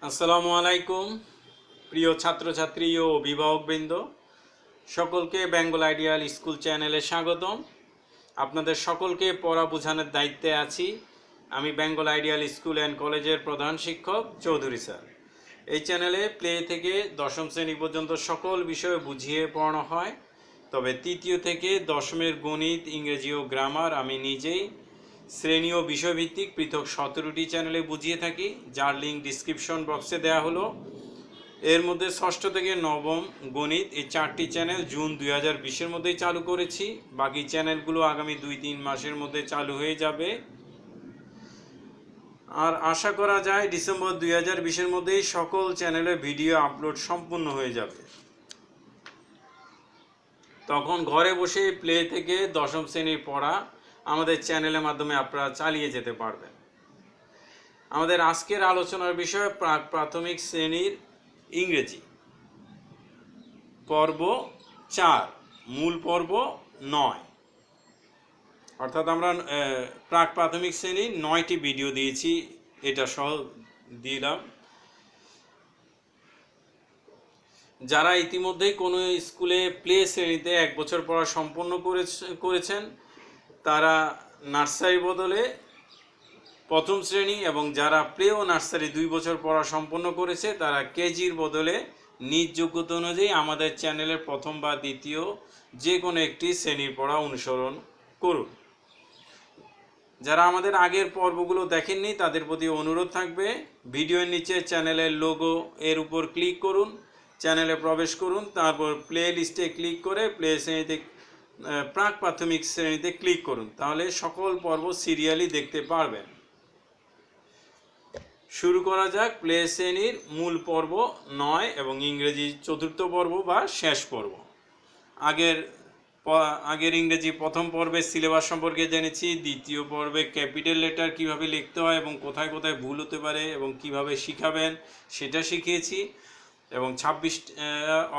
আসসালামু আলাইকুম প্রিয় ছাত্রছাত্রী ও অভিভাবকবৃন্দ, সকলকে বেঙ্গল আইডিয়াল স্কুল চ্যানেলে স্বাগতম। আপনাদের সকলকে পড়া বোঝানোর দায়িত্বে আছি আমি বেঙ্গল আইডিয়াল স্কুল অ্যান্ড কলেজের প্রধান শিক্ষক চৌধুরী স্যার। এই চ্যানেলে প্লে থেকে দশম শ্রেণী পর্যন্ত সকল বিষয় বুঝিয়ে পড়ানো হয়, তবে তৃতীয় থেকে দশমের গণিত, ইংরেজি ও গ্রামার আমি নিজেই শ্রেণী ও বিষয়ভিত্তিক পৃথক 17টি চ্যানেলে বুঝিয়ে থাকি, যার লিঙ্ক ডিসক্রিপশন বক্সে দেওয়া হলো। এর মধ্যে ষষ্ঠ থেকে নবম গণিত এই 4টি চ্যানেল জুন 2020-এর মধ্যেই চালু করেছি। বাকি চ্যানেলগুলো আগামী 2-3 মাসের মধ্যে চালু হয়ে যাবে। আর আশা করা যায় ডিসেম্বর 2020-এর মধ্যেই সকল চ্যানেলে ভিডিও আপলোড সম্পূর্ণ হয়ে যাবে। তখন ঘরে বসে প্লে থেকে দশম শ্রেণীর পড়া আমাদের চ্যানেলের মাধ্যমে আপনারা চালিয়ে যেতে পারবেন। আমাদের আজকের আলোচনার বিষয় প্রাক প্রাথমিক শ্রেণীর ইংরেজি পর্ব 4, মূল পর্ব 9। অর্থাৎ আমরা প্রাক প্রাথমিক শ্রেণীর 9টি ভিডিও দিয়েছি, এটা সহ দিলাম। যারা ইতিমধ্যেই কোনো স্কুলে প্লে শ্রেণীতে 1 বছর পড়া সম্পন্ন করেছেন তারা নার্সারি বদলে প্রথম শ্রেণী, এবং যারা প্লে ও নার্সারি 2 বছর পড়া সম্পন্ন করেছে তারা কেজির বদলে নিজ যোগ্যতা অনুযায়ী আমাদের চ্যানেলের প্রথম বা দ্বিতীয় যে কোনো একটি শ্রেণীর পড়া অনুসরণ করুন। যারা আমাদের আগের পর্বগুলো দেখেননি তাদের প্রতি অনুরোধ থাকবে, ভিডিওর নিচে চ্যানেলের লোগো এর উপর ক্লিক করুন, চ্যানেলে প্রবেশ করুন, তারপর প্লে লিস্টে ক্লিক করে প্লে শ্রেণীতে প্রাক প্রাথমিক শ্রেণীতে ক্লিক করুন, তাহলে সকল পর্ব সিরিয়ালি দেখতে পারবেন। শুরু করা যাক প্লে শ্রেণীর মূল পর্ব 9 এবং ইংরেজি চতুর্থ পর্ব বা শেষ পর্ব। আগের ইংরেজি প্রথম পর্বে সিলেবাস সম্পর্কে জেনেছি, দ্বিতীয় পর্বে ক্যাপিটাল লেটার কিভাবে লিখতে হয় এবং কোথায় কোথায় ভুল হতে পারে এবং কিভাবে শিখাবেন সেটা শিখিয়েছি, এবং 26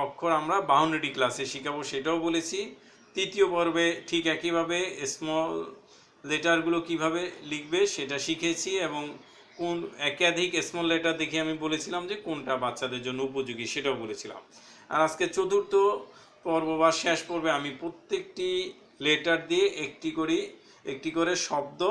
অক্ষর আমরা 52টি ক্লাসে শিখাবো সেটাও বলেছি। তৃতীয় পর্বে ঠিক একইভাবে স্মল লেটারগুলো কিভাবে লিখবে সেটা শিখেছি, এবং কোন একাধিক স্মল লেটার দেখে আমি বলেছিলাম যে কোনটা বাচ্চাদের জন্য উপযোগী সেটাও বলেছিলাম। আর আজকে চতুর্থ পর্ব বা শেষ পর্বে আমি প্রত্যেকটি লেটার দিয়ে একটি করে শব্দ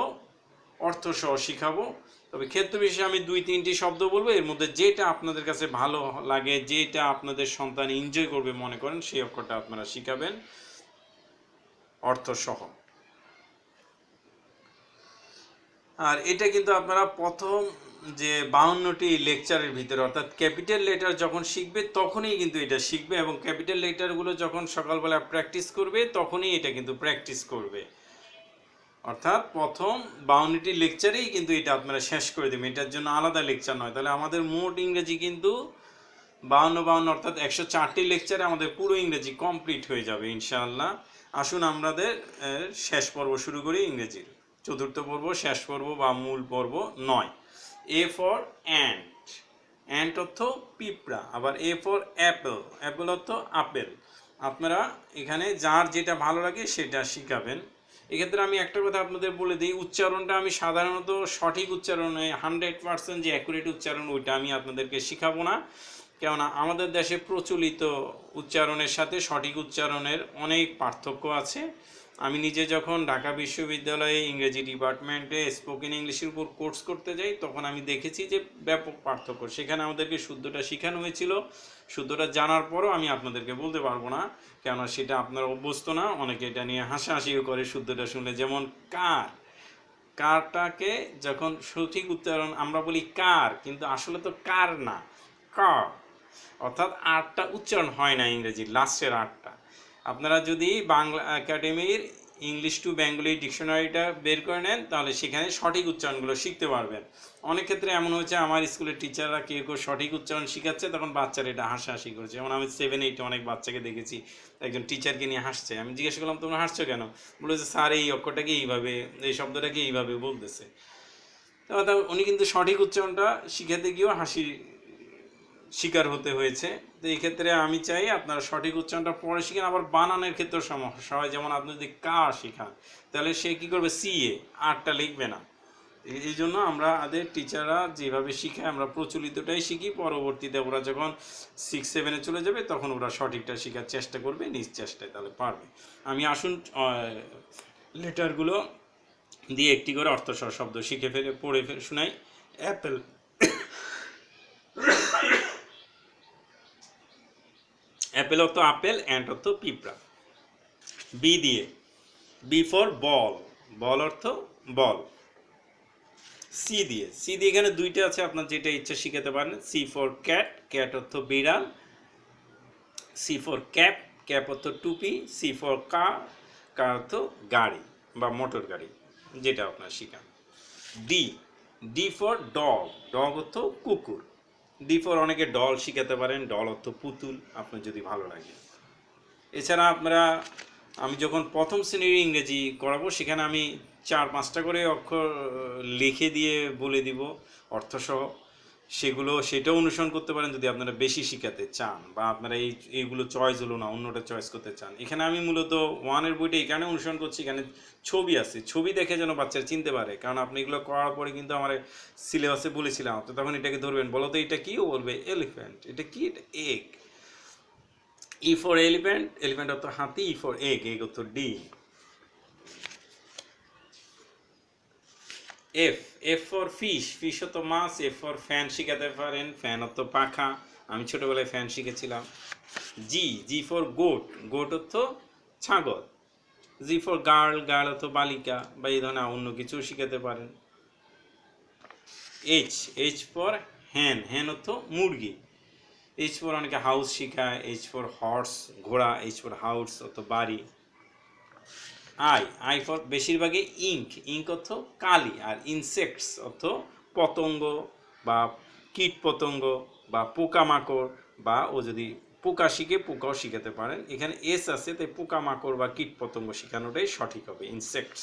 অর্থসহ শিখাবো। তবে ক্ষেত্র বিশেষে আমি 2-3টি শব্দ বলবো, এর মধ্যে যেটা আপনাদের কাছে ভালো লাগে, যেটা আপনাদের সন্তান এনজয় করবে মনে করেন সেই অক্ষরটা আপনারা শিখাবেন অর্থসহ। আর এটা কিন্তু আপনারা প্রথম যে 52টি লেকচারের ভিতরে, অর্থাৎ ক্যাপিটাল লেটার যখন শিখবে তখনই কিন্তু এটা শিখবে, এবং ক্যাপিটাল লেটারগুলো যখন সকালবেলা প্র্যাকটিস করবে তখনই এটা কিন্তু প্র্যাকটিস করবে। অর্থাৎ প্রথম 52টি লেকচারেই কিন্তু এটা আপনারা শেষ করে দেবেন, এটার জন্য আলাদা লেকচার নয়। তাহলে আমাদের মোট ইংরেজি কিন্তু 52 অর্থাৎ 104টি লেকচারে আমাদের পুরো ইংরেজি কমপ্লিট হয়ে যাবে ইনশাআল্লাহ। আসুন আমাদের শেষ পর্ব শুরু করি ইংরেজির চতুর্থ পর্ব, শেষ পর্ব বা মূল পর্ব 9। এ ফর অ্যান্ট, অ্যান্ট অর্থ পিঁপড়া, আবার এ ফর অ্যাপেল, অ্যাপেল অর্থ আপেল। আপনারা এখানে যার যেটা ভালো লাগে সেটা শিখাবেন। এক্ষেত্রে আমি একটা কথা আপনাদের বলে দিই, উচ্চারণটা আমি সাধারণত সঠিক উচ্চারণে 100% যে অ্যাকুরেট উচ্চারণ ওইটা আমি আপনাদেরকে শিখাবো না, কেননা আমাদের দেশে প্রচলিত উচ্চারণের সাথে সঠিক উচ্চারণের অনেক পার্থক্য আছে। আমি নিজে যখন ঢাকা বিশ্ববিদ্যালয়ে ইংরেজি ডিপার্টমেন্টে স্পোকেন ইংলিশের উপর কোর্স করতে যাই তখন আমি দেখেছি যে ব্যাপক পার্থক্য। সেখানে আমাদেরকে শুদ্ধটা শেখানো হয়েছিল, শুদ্ধটা জানার পরও আমি আপনাদেরকে বলতে পারবো না, কেননা সেটা আপনারা অভ্যস্ত না। অনেকে এটা নিয়ে হাসাহাসিও করে শুদ্ধটা শুনলে, যেমন কার, কারটাকে যখন সঠিক উচ্চারণ আমরা বলি কার, কিন্তু আসলে তো কার না, কার, অর্থাৎ আরটা উচ্চারণ হয় না ইংরেজির লাস্টের আরটা। আপনারা যদি বাংলা একাডেমির ইংলিশ টু বেঙ্গলি ডিকশনারিটা বের করে নেন তাহলে সেখানে সঠিক উচ্চারণগুলো শিখতে পারবেন। অনেক ক্ষেত্রে এমন হয়েছে আমার স্কুলের টিচাররা কেউ সঠিক উচ্চারণ শিখাচ্ছে, তখন বাচ্চারা এটা হাসাহাসি করেছে। যেমন আমি 7-8 অনেক বাচ্চাকে দেখেছি একজন টিচারকে নিয়ে হাসছে। আমি জিজ্ঞেস করলাম তোমরা হাসছো কেন? বলেছে স্যার এই অক্ষরটাকে এইভাবে, এই শব্দটাকে এইভাবে বলতেছে। তো উনি কিন্তু সঠিক উচ্চারণটা শিখাতে গিয়েও হাসি শিকার হতে হয়েছে। তো এই ক্ষেত্রে আমি চাই আপনারা সঠিক উচ্চারণটা পরে শিখেন। আবার বানানের ক্ষেত্রে সমস্যা হয়, যেমন আপনি যদি কার শিখান তাহলে সে কী করবে, সিএ, আরটা লিখবে না, এই জন্য আমরা আমাদের টিচাররা যেভাবে শিখায় আমরা প্রচলিতটাই শিখি, পরবর্তীতে ওরা যখন 6-7-এ চলে যাবে তখন ওরা সঠিকটা শেখার চেষ্টা করবে নিজ চেষ্টায়, তাহলে পারবে। আমি আসুন লেটারগুলো দিয়ে একটি করে অর্থসহ শব্দ শিখে পড়ে শোনাই। অ্যাপেল, অ্যাপেল অর্থ আপেল, অ্যান্ড অর্থ পিঁপড়া। বি দিয়ে, বি ফর বল, বল অর্থ বল। সি দিয়ে, সি দিয়ে এখানে দুইটা আছে, আপনার যেটা ইচ্ছা শিখাতে পারেন। সি ফর ক্যাট, ক্যাট অর্থ বিড়াল। সি ফর ক্যাপ, ক্যাপ অর্থ টুপি। সি ফর কার, কার অর্থ গাড়ি বা মোটর গাড়ি, যেটা আপনার শিখান। D, D for dog, dog অর্থ কুকুর। ডি ফর অনেকে ডল শিখাতে পারেন, ডল অর্থ পুতুল, আপনার যদি ভালো লাগে। এছাড়া আপনারা, আমি যখন প্রথম শ্রেণীর ইংরেজি করাবো সেখানে আমি 4-5টা করে অক্ষর লিখে দিয়ে বলে দিব অর্থসহ, সেটাও অনুসরণ করতে পারেন যদি আপনারা বেশি শিখাতে চান, বা আপনারা এইগুলো চয়েস হলো না অন্যটা চয়েস করতে চান। এখানে আমি মূলত 1-এর বইটা এখানে অনুসরণ করছি, এখানে ছবি আছে, ছবি দেখে যেন বাচ্চারা চিনতে পারে, কারণ আপনি এগুলো করার পরে কিন্তু আমার সিলেবাসে বলেছিলাম, তো তখন এটাকে ধরবেন, বলো তো এটা কি, ও বলবে এলিফ্যান্ট। এটা কি, এটা egg. E for elephant, elephant অর্থ হাতি। ই ফর এগ, এগ অর্থ ডিম। F, F for fish, fish অর্থ মাছ। এফ ফর ফ্যান শিখাতে পারেন, ফ্যান অর্থ পাখা, আমি ছোটবেলায় ফ্যান শিখেছিলাম। জি, জি ফর গোট, গোট অর্থ ছাগল। জি ফর গার্ল, গার্ল অর্থ বালিকা, বা এই ধরনের অন্য কিছু শিখাতে পারেন। এইচ, এইচ ফর হ্যান, হ্যান অর্থ মুরগি। এইচ ফর অনেকে হাউস শিখায়। এইচ ফর হর্স, ঘোড়া। এইচ ফর হাউস অর্থ বাড়ি। আই, আই ফর বেশিরভাগই ইঙ্ক, ইঙ্ক অর্থ কালি। আর ইনসেক্টস অর্থ পতঙ্গ বা কীট পতঙ্গ বা পোকামাকড়, বা ও যদি পোকা শিখে পোকাও শিখাতে পারেন। এখানে এস আছে, তাই পোকামাকড় বা কীট পতঙ্গ শেখানোটাই সঠিক হবে, insects.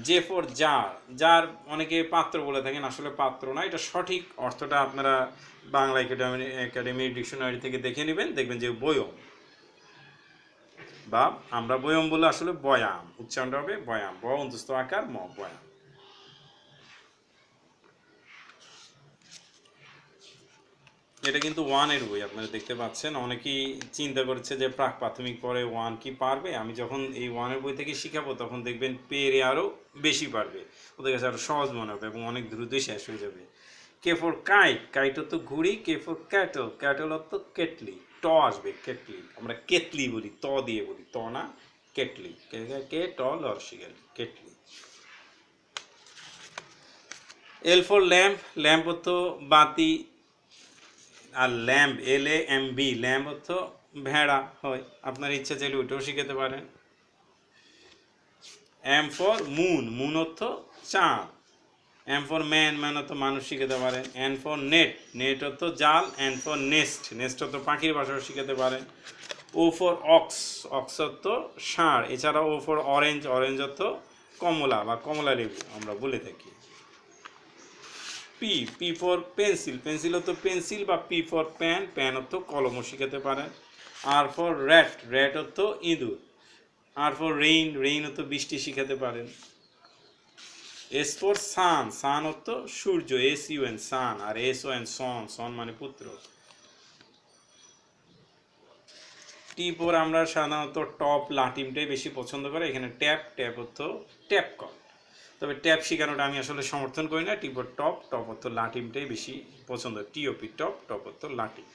J for jar, jar অনেকে পাত্র বলে থাকেন, আসলে পাত্র না, এটা সঠিক অর্থটা আপনারা বাংলা একাডেমির ডিকশনারি থেকে দেখে নেবেন, দেখবেন যে বয়ম, বা আমরা বয়ম বলে আসলে বয়াম, উচ্চারণটা হবে বয়াম, ব অন্তস্থ আকার ম, বয়াম। এটা কিন্তু 1-এর বই, আপনারা দেখতে পাচ্ছেন। অনেকেই চিন্তা করছে যে প্রাক প্রাথমিক পরে 1 কি পারবে। আমি যখন এই 1-এর বই থেকে শিখাবো তখন দেখবেন পেরে আরও বেশি পারবে, ওদের কাছে আরও সহজ মনে হবে এবং অনেক দ্রুতই শেষ হয়ে যাবে। কে ফর কাইট, কাইট অর্থ ঘুড়ি। কে ফর ক্যাটল, ক্যাটল অর্থ কেটলি, ট আসবে কেটলি, আমরা কেতলি বলি, ত দিয়ে বলি, ত না কেটলি, কে ট ল শিখালি, kettle. L for lamp, lamp অর্থ বাতি। আর ল্যাম্প, LAMB, ল্যাম্প অর্থ ভেড়া হয়, আপনার ইচ্ছা চাইলে ওইটাও শিখাতে পারেন। এম ফর মুন, মুন অর্থ চাঁদ। এম ফর ম্যান, ম্যান অর্থ মানুষ শিখাতে পারেন। এন ফর নেট, নেট অর্থ জাল। এন ফর নেস্ট, নেস্ট অর্থ পাখির বাসাও শিখাতে পারেন। ও ফর অক্স, অক্স অর্থ ষাঁড়। এছাড়া ও ফর অরেঞ্জ, অরেঞ্জ অর্থ কমলা বা কমলা লেবু আমরা বলে থাকি। P, P for pencil, pencil অর্থ পেন্সিল, বা পি ফর প্যান, প্যান অর্থ কলমও শিখাতে পারেন। আর ফর র্যাট, র্যাট অর্থ ইঁদুর। আর ফর রেইন, রেইন অর্থ বৃষ্টি শিখাতে পারেন। এস ফর সান, সান অর্থ সূর্য, SUN সান। আর SON সন, সন মানে পুত্র। টি ফর আমরা সাধারণত টপ লাটিমটাই বেশি পছন্দ করে, এখানে ট্যাপ, ট্যাপ অর্থ ট্যাপ কল, তবে ট্যাপ শেখানোটা আমি আসলে সমর্থন করি না। টি ফর টপ, টপ অর্থ লাটিমটাই বেশি পছন্দ, TOP টপ, টপ অর্থ লাটিম।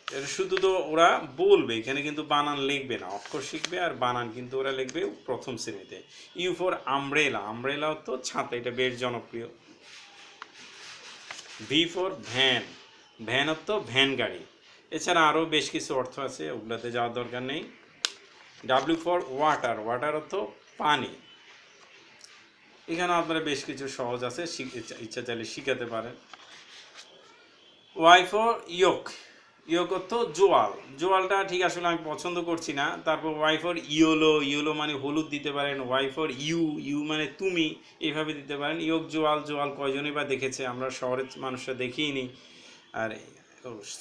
এটা শুধু তো ওরা বলবে, এখানে কিন্তু বানান লিখবে না, অক্ষর শিখবে আর বানান কিন্তু ওরা লিখবে প্রথম শ্রেণীতে। ইউ ফর আমব্রেলা, আমব্রেলা অর্থ ছাতা, এটা বেশ জনপ্রিয়। ভি ফর ভ্যান, ভ্যান অর্থ ভ্যান গাড়ি। এছাড়া আরও বেশ কিছু অর্থ আছে, ওগুলোতে যাওয়ার দরকার নেই। ডাব্লিউ ফর ওয়াটার, ওয়াটার অর্থ পানি। এখানে আপনারা বেশ কিছু সহজ আছে, ইচ্ছা চাইলে শিখাতে পারেন। ওয়াই ফর ইয়োক, ইয়োক অর্থ জোয়াল, জোয়ালটা ঠিক আসলে আমি পছন্দ করছি না। তারপর ওয়াই ফর ইয়োলো, ইয়োলো মানে হলুদ দিতে পারেন। ওয়াই ফর ইউ, ইউ মানে তুমি, এইভাবে দিতে পারেন। ইয়োক জোয়াল, জোয়াল কয়জনই বা দেখেছে, আমরা শহরের মানুষরা দেখিই নি। আর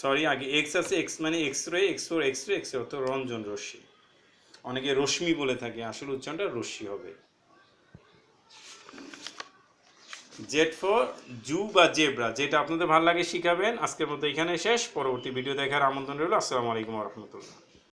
সরি, আগে এক্স আছে, এক্স মানে X ray, x for X ray, x অর্থ রঞ্জন রশ্মি, অনেকে রশ্মি বলে থাকে, আসলে উচ্চারণটা রশ্মি হবে। জেড ফর জু বা জেব্রা, যেটা আপনাদের ভালো লাগে শিখাবেন। আজকের মতো এখানে শেষ, পরবর্তী ভিডিও দেখার আমন্ত্রণ রইল। আসসালামু আলাইকুম ওয়া রাহমাতুল্লাহ।